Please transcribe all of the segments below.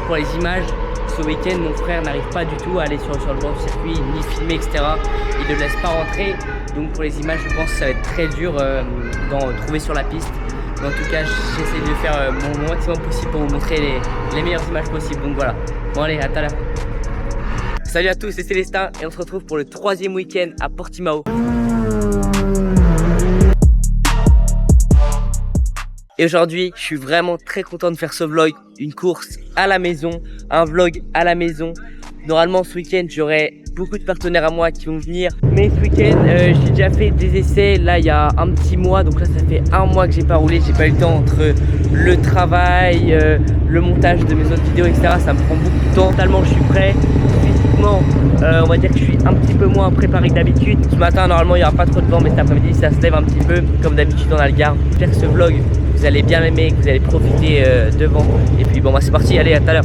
pour les images, ce week-end, mon frère n'arrive pas du tout à aller sur le bord du circuit, ni filmer, etc. Il ne laisse pas rentrer. Donc pour les images, je pense que ça va être très dur d'en trouver sur la piste. Mais en tout cas, j'essaie de faire mon maximum possible pour vous montrer les meilleures images possibles. Donc voilà. Bon allez, à tout à l'heure. Salut à tous, c'est Célestin et on se retrouve pour le 3e week-end à Portimao. Et aujourd'hui, je suis vraiment très content de faire ce vlog, une course à la maison, un vlog à la maison. Normalement, ce week-end, j'aurai beaucoup de partenaires à moi qui vont venir. Mais ce week-end, j'ai déjà fait des essais, là, il y a un petit mois. Donc là, ça fait un mois que j'ai pas roulé. J'ai pas eu le temps entre le travail, le montage de mes autres vidéos, etc. Ça me prend beaucoup de temps. Totalement, je suis prêt. Physiquement, on va dire que je suis un petit peu moins préparé que d'habitude. Ce matin, normalement, il n'y aura pas trop de vent, mais cet après-midi, ça se lève un petit peu. Comme d'habitude dans Algarve. J'espère que ce vlog, vous allez bien l'aimer, que vous allez profiter devant. Et puis bon, bah, c'est parti, allez, à tout à l'heure.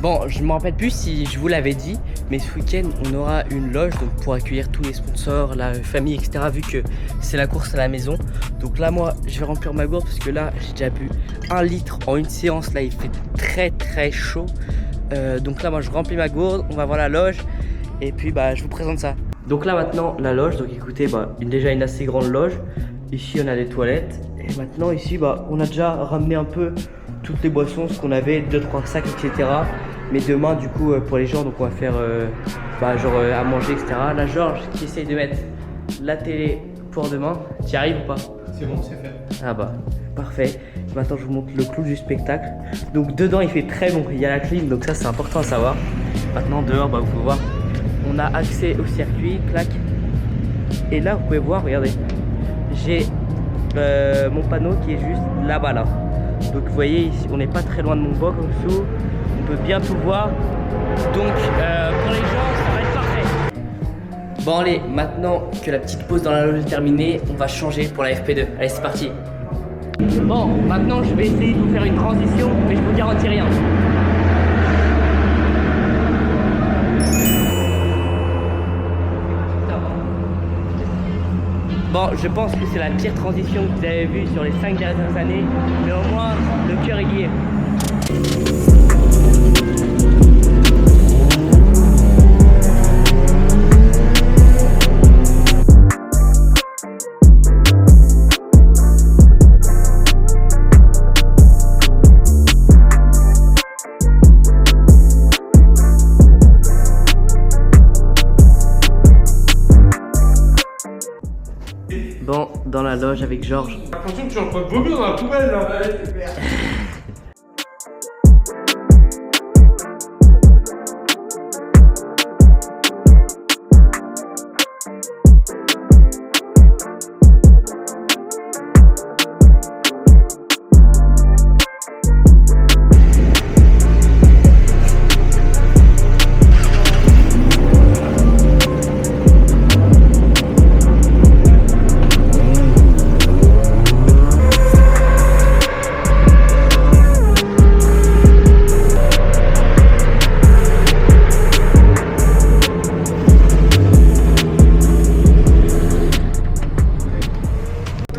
Bon, je ne me rappelle plus si je vous l'avais dit, mais ce week-end, on aura une loge donc pour accueillir tous les sponsors, la famille, etc. Vu que c'est la course à la maison. Donc là, moi, je vais remplir ma gourde parce que là, j'ai déjà bu 1 litre en une séance. Là, il fait très très chaud. Donc là, moi, je remplis ma gourde. On va voir la loge et puis bah, je vous présente ça. Donc là, maintenant, la loge. Donc écoutez, bah, déjà une assez grande loge. Ici, on a des toilettes. Et maintenant, ici, bah, on a déjà ramené un peu toutes les boissons, ce qu'on avait, 2-3 sacs, etc. Mais demain, du coup, pour les gens, donc on va faire genre à manger, etc. Là, Georges qui essaye de mettre la télé pour demain. Tu y arrives ou pas? C'est bon, c'est fait. Ah bah, parfait. Maintenant, je vous montre le clou du spectacle. Donc dedans, il fait très bon. Il y a la clim, donc ça, c'est important à savoir. Maintenant, dehors, bah, vous pouvez voir, on a accès au circuit, clac. Et là, vous pouvez voir, regardez, j'ai mon panneau qui est juste là-bas, là. Donc vous voyez, ici, on n'est pas très loin de mon box en dessous. On peut bien tout voir. Donc pour les gens, ça va être parfait. Bon allez, maintenant que la petite pause dans la loge est terminée, on va changer pour la FP2. Allez, c'est parti. Bon, maintenant je vais essayer de vous faire une transition, mais je vous garantis rien. Bon, je pense que c'est la pire transition que vous avez vue sur les 5 dernières années, mais au moins, le cœur est lié. Bon, dans la loge avec Georges. Attention, tu es en train de vomir dans la poubelle là.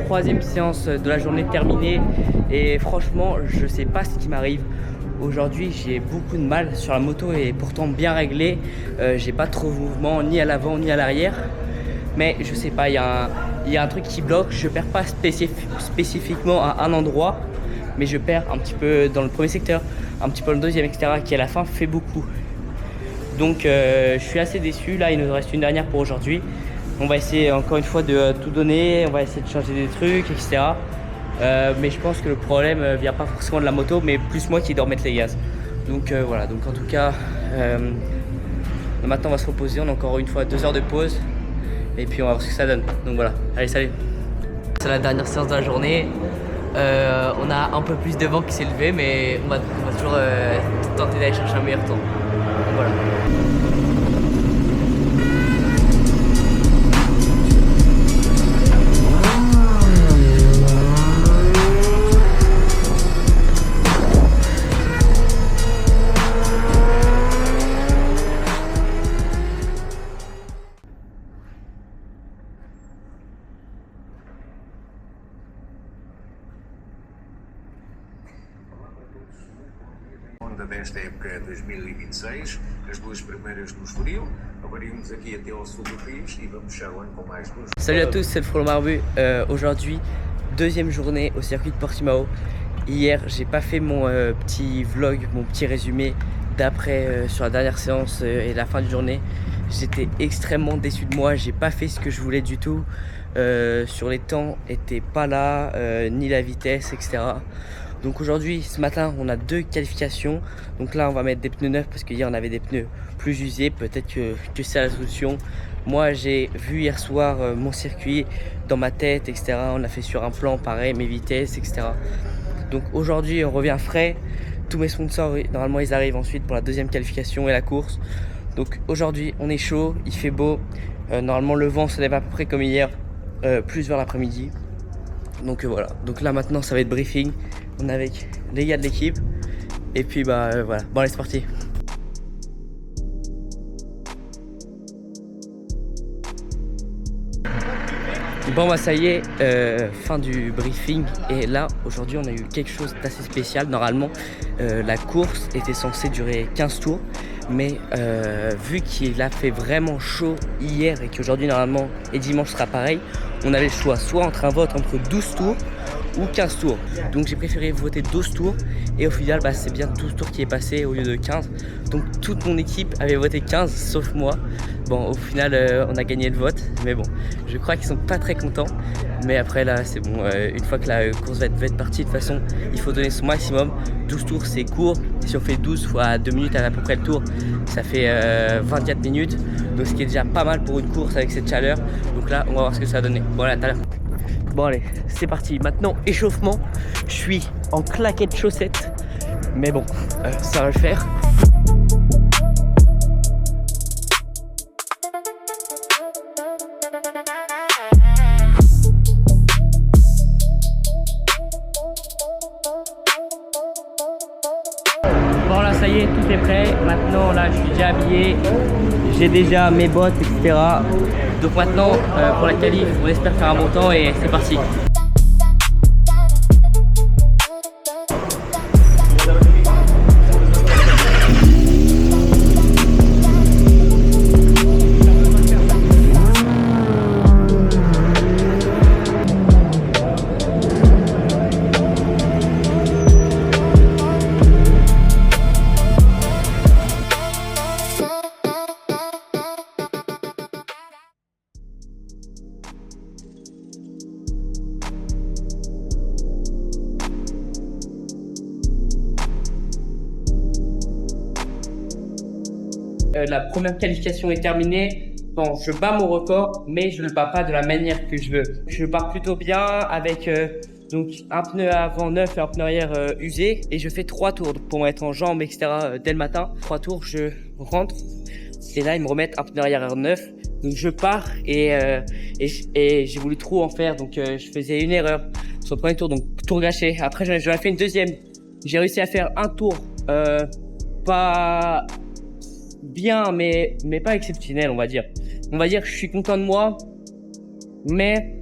Troisième séance de la journée terminée et franchement je sais pas ce qui m'arrive aujourd'hui. J'ai beaucoup de mal sur la moto et pourtant bien réglé. J'ai pas trop de mouvement ni à l'avant ni à l'arrière, mais je sais pas, il y a un truc qui bloque. Je perds pas spécifiquement à un endroit, mais je perds un petit peu dans le premier secteur, un petit peu dans le deuxième, etc. qui à la fin fait beaucoup. Donc je suis assez déçu. Là il nous reste une dernière pour aujourd'hui. On va essayer encore une fois de tout donner, on va essayer de changer des trucs, etc. Mais je pense que le problème vient pas forcément de la moto, mais plus moi qui dois remettre les gaz. Donc voilà, donc en tout cas, maintenant on va se reposer, on a encore une fois 2 heures de pause. Et puis on va voir ce que ça donne. Donc voilà, allez salut. C'est la dernière séance de la journée. On a un peu plus de vent qui s'est levé, mais on va toujours tenter d'aller chercher un meilleur temps. Donc voilà. Desta época 2026, as duas primeiras no Estoril. Agora iremos aqui até ao sul do país e vamos fechar o ano com mais duas. Salut à tous, c'est le Frollo Barbu. Aujourd'hui, deuxième journée au circuit de Portimao. Hier, j'ai pas fait mon petit vlog, mon petit résumé d'après sur la dernière séance et la fin de journée. J'étais extrêmement déçu de moi, j'ai pas fait ce que je voulais du tout. Sur les temps, était pas là, ni la vitesse, etc. Donc aujourd'hui, ce matin, on a 2 qualifications. Donc là, on va mettre des pneus neufs parce qu'hier, on avait des pneus plus usés. Peut-être que c'est la solution. Moi, j'ai vu hier soir mon circuit dans ma tête, etc. On a fait sur un plan pareil, mes vitesses, etc. Donc aujourd'hui, on revient frais. Tous mes sponsors, normalement, ils arrivent ensuite pour la deuxième qualification et la course. Donc aujourd'hui, on est chaud, il fait beau. Normalement, le vent se lève à peu près comme hier, plus vers l'après-midi. Donc voilà. Donc là, maintenant, ça va être briefing. On est avec les gars de l'équipe. Et puis voilà. Bon allez, c'est parti. Bon bah ça y est, fin du briefing. Et là, aujourd'hui, on a eu quelque chose d'assez spécial. Normalement, la course était censée durer 15 tours. Mais vu qu'il a fait vraiment chaud hier et qu'aujourd'hui, normalement, et dimanche sera pareil, on avait le choix soit entre un vote entre 12 tours ou 15 tours. Donc j'ai préféré voter 12 tours et au final c'est bien 12 tours qui est passé au lieu de 15. Donc toute mon équipe avait voté 15 sauf moi. Bon au final on a gagné le vote, mais bon je crois qu'ils sont pas très contents. Mais après là c'est bon, une fois que la course va être partie, de toute façon il faut donner son maximum. 12 tours c'est court, si on fait 12 fois 2 minutes à peu près le tour, ça fait 24 minutes. Donc ce qui est déjà pas mal pour une course avec cette chaleur. Donc là on va voir ce que ça va donner. Voilà, tout à l'heure. Bon allez, c'est parti. Maintenant, échauffement. Je suis en claquettes chaussettes. Mais bon, ça va le faire. Bon là, ça y est, tout est prêt. Maintenant, là, je suis déjà habillé. J'ai déjà mes bottes, etc. Donc maintenant, pour la qualif, on espère faire un bon temps et c'est parti. La première qualification est terminée. Bon, je bats mon record, mais je ne le bats pas de la manière que je veux. Je pars plutôt bien avec donc un pneu avant neuf et un pneu arrière usé. Et je fais 3 tours pour mettre en jambes, etc. Dès le matin. 3 tours, je rentre. Et là, ils me remettent un pneu arrière neuf. Donc je pars et j'ai voulu trop en faire. Donc je faisais une erreur sur le premier tour, donc tour gâché. Après, j'en ai fait une deuxième. J'ai réussi à faire un tour pas bien, mais pas exceptionnel, on va dire. On va dire que je suis content de moi, mais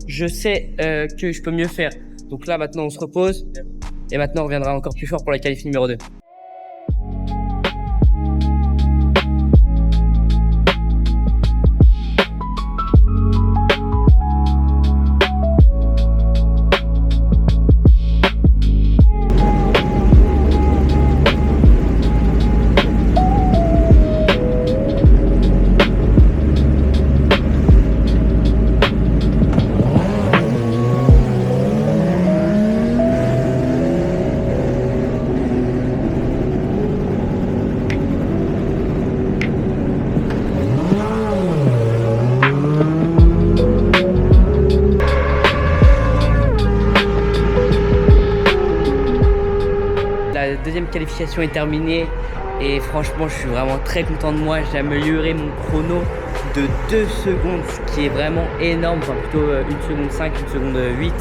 je sais que je peux mieux faire. Donc là, maintenant, on se repose. Et maintenant, on reviendra encore plus fort pour la qualif numéro 2. deuxième qualification est terminée et franchement je suis vraiment très content de moi. J'ai amélioré mon chrono de 2 secondes, ce qui est vraiment énorme, enfin plutôt 1 seconde 5, 1 seconde 8.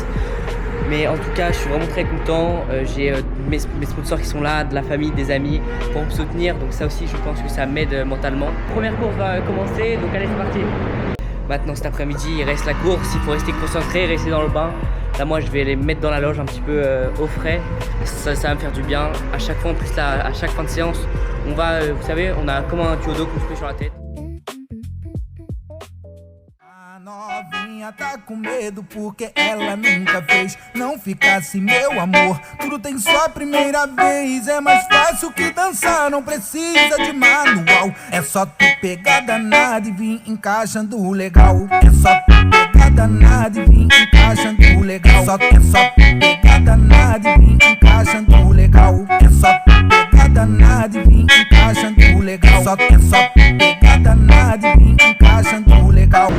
Mais en tout cas je suis vraiment très content. J'ai mes sponsors qui sont là, de la famille, des amis pour me soutenir, donc ça aussi je pense que ça m'aide mentalement. Première course va commencer, donc allez c'est parti. Maintenant cet après-midi il reste la course, il faut rester concentré, rester dans le bain. Là moi je vais les mettre dans la loge un petit peu au frais, ça va me faire du bien. À chaque fois en plus là, à chaque fin de séance, on va, vous savez, on a comme un tuyau d'eau qu'on se met sur la tête. Novinha tá com medo porque ela nunca fez. Não fica assim, meu amor, tudo tem sua primeira vez. É mais fácil que dançar, não precisa de manual. É só tu pegar danado e vir encaixando legal. É só tu pegar danado e vir encaixando legal. É só tu pegar danado e vir encaixando legal. É só tu pegar danado e vir encaixando legal. É só tu pegar danado e vir encaixando legal.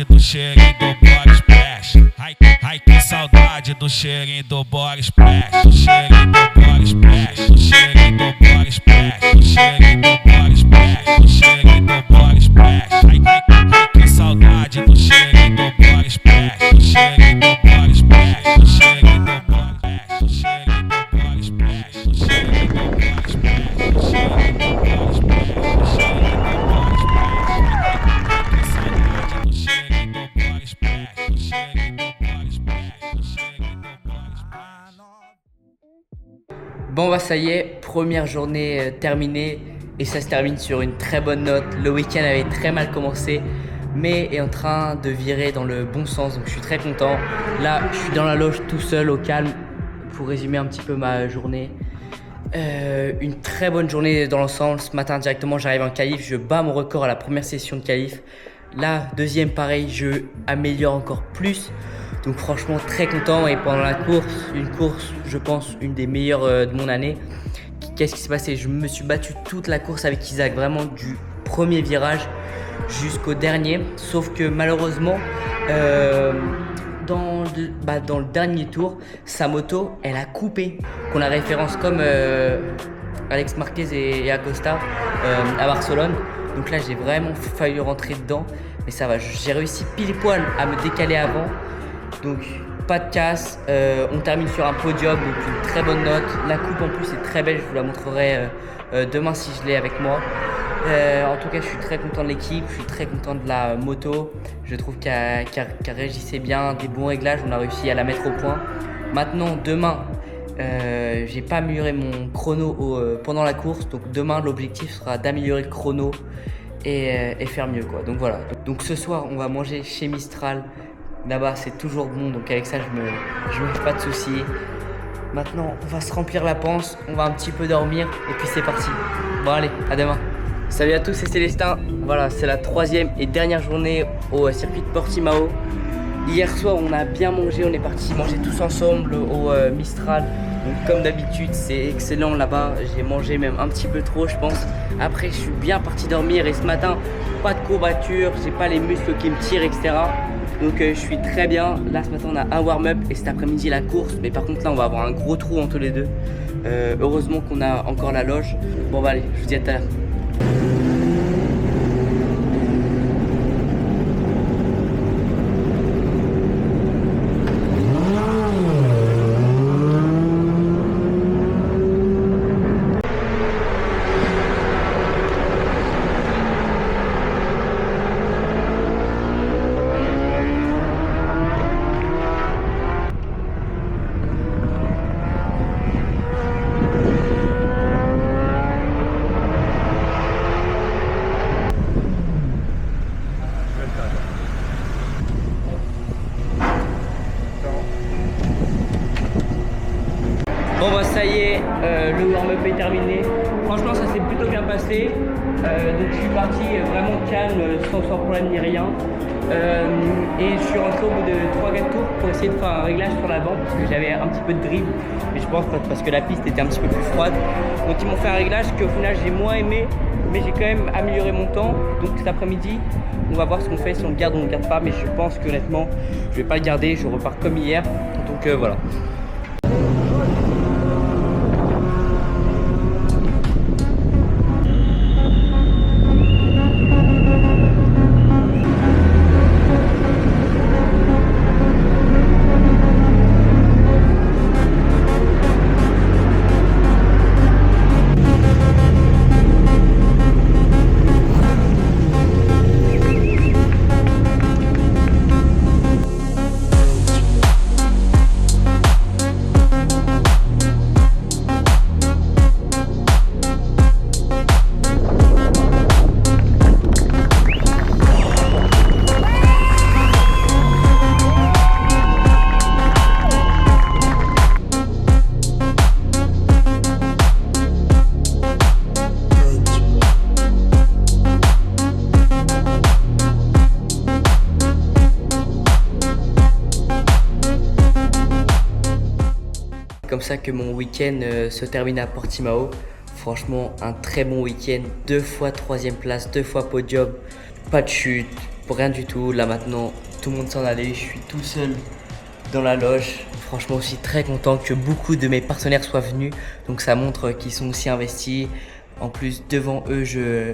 Do cheirinho do body splash. Ai que saudade do cheirinho do body splash. Do cheirinho do body splash. Do cheirinho do body splash. Do cheirinho do body splash. Do cheirinho do body splash. Ai que saudade do cheirinho do body splash. Do cheirinho do body splash. Do cheirinho do body splash. Do cheirinho do body splash. Do cheirinho do body splash. Do cheirinho do body splash. Do cheirinho do body Bon bah ça y est, première journée terminée et ça se termine sur une très bonne note. Le week-end avait très mal commencé mais est en train de virer dans le bon sens, donc je suis très content. Là je suis dans la loge tout seul au calme pour résumer un petit peu ma journée. Une très bonne journée dans l'ensemble. Ce matin directement j'arrive en qualif, je bats mon record à la première session de qualif. La deuxième pareil, je améliore encore plus. Donc franchement très content et pendant la course, une course je pense une des meilleures de mon année. Qu'est-ce qui s'est passé? Je me suis battu toute la course avec Isaac, vraiment du premier virage jusqu'au dernier. Sauf que malheureusement dans le dernier tour, sa moto elle a coupé. Qu'on a référence comme Alex Marquez et Acosta à Barcelone. Donc là j'ai vraiment failli rentrer dedans. Mais ça va, j'ai réussi pile poil à me décaler avant. Donc pas de casse, on termine sur un podium, donc une très bonne note. La coupe en plus est très belle, je vous la montrerai demain si je l'ai avec moi. En tout cas je suis très content de l'équipe, je suis très content de la moto. Je trouve qu'elle réagissait bien, des bons réglages, on a réussi à la mettre au point. Maintenant demain, j'ai pas amélioré mon chrono pendant la course, donc demain l'objectif sera d'améliorer le chrono et faire mieux quoi. Donc voilà, donc ce soir on va manger chez Mistral. Là-bas c'est toujours bon, donc avec ça je me fais pas de soucis. Maintenant on va se remplir la panse, on va un petit peu dormir et puis c'est parti. Bon allez, à demain. Salut à tous, c'est Célestin. Voilà, c'est la 3e et dernière journée au circuit de Portimao. Hier soir on a bien mangé, on est parti manger tous ensemble au Mistral. Donc comme d'habitude c'est excellent là-bas, j'ai mangé même un petit peu trop je pense. Après je suis bien parti dormir et ce matin pas de courbatures, j'ai pas les muscles qui me tirent etc. Donc je suis très bien. Là ce matin on a un warm-up et cet après-midi la course. Mais par contre là on va avoir un gros trou entre les deux. Heureusement qu'on a encore la loge. Bon bah allez, je vous dis à tout à l'heure. Bon bah ça y est, le warm-up est terminé. Franchement ça s'est plutôt bien passé. Donc je suis parti vraiment calme, sans problème ni rien. Et je suis rentré au bout de 3-4 tours pour essayer de faire un réglage sur l'avant parce que j'avais un petit peu de dribble. Mais je pense parce que la piste était un petit peu plus froide. Donc ils m'ont fait un réglage qu'au final j'ai moins aimé. mais j'ai quand même amélioré mon temps. Donc cet après-midi, on va voir ce qu'on fait, si on le garde ou on le garde pas. Mais je pense qu'honnêtement, je vais pas le garder, je repars comme hier. Donc voilà. Comme ça que mon week-end se termine à Portimao. Franchement, un très bon week-end. 2 fois 3e place, 2 fois podium. Pas de chute, rien du tout. Là maintenant, tout le monde s'en allait. Je suis tout seul dans la loge. Franchement aussi très content que beaucoup de mes partenaires soient venus. Donc ça montre qu'ils sont aussi investis. En plus, devant eux, je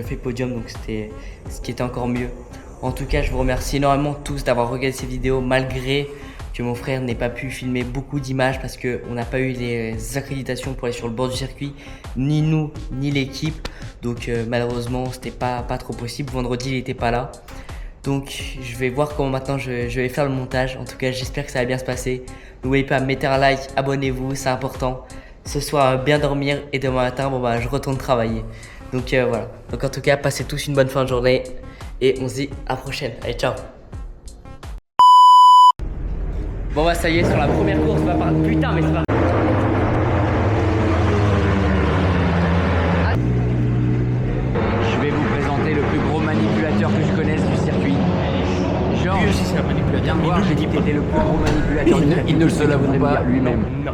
fais podium. Donc c'était ce qui était encore mieux. En tout cas, je vous remercie énormément tous d'avoir regardé ces vidéos malgré que mon frère n'ait pas pu filmer beaucoup d'images parce qu'on n'a pas eu les accréditations pour aller sur le bord du circuit, ni nous, ni l'équipe. Donc malheureusement, c'était pas trop possible. Vendredi, il n'était pas là. Donc je vais voir comment maintenant je vais faire le montage. En tout cas, j'espère que ça va bien se passer. N'oubliez pas de mettre un like, abonnez-vous, c'est important. Ce soir, bien dormir et demain matin, je retourne travailler. Donc voilà. Donc en tout cas, passez tous une bonne fin de journée et on se dit à la prochaine. Allez, ciao. Bon ça y est, sur la première course, putain mais c'est pas... Je vais vous présenter le plus gros manipulateur que je connaisse du circuit. Georges, Lui aussi c'est un manipulateur. viens me voir, j'ai dit que t'étais le plus gros manipulateur. Il ne le se l'avoue pas lui-même. Non.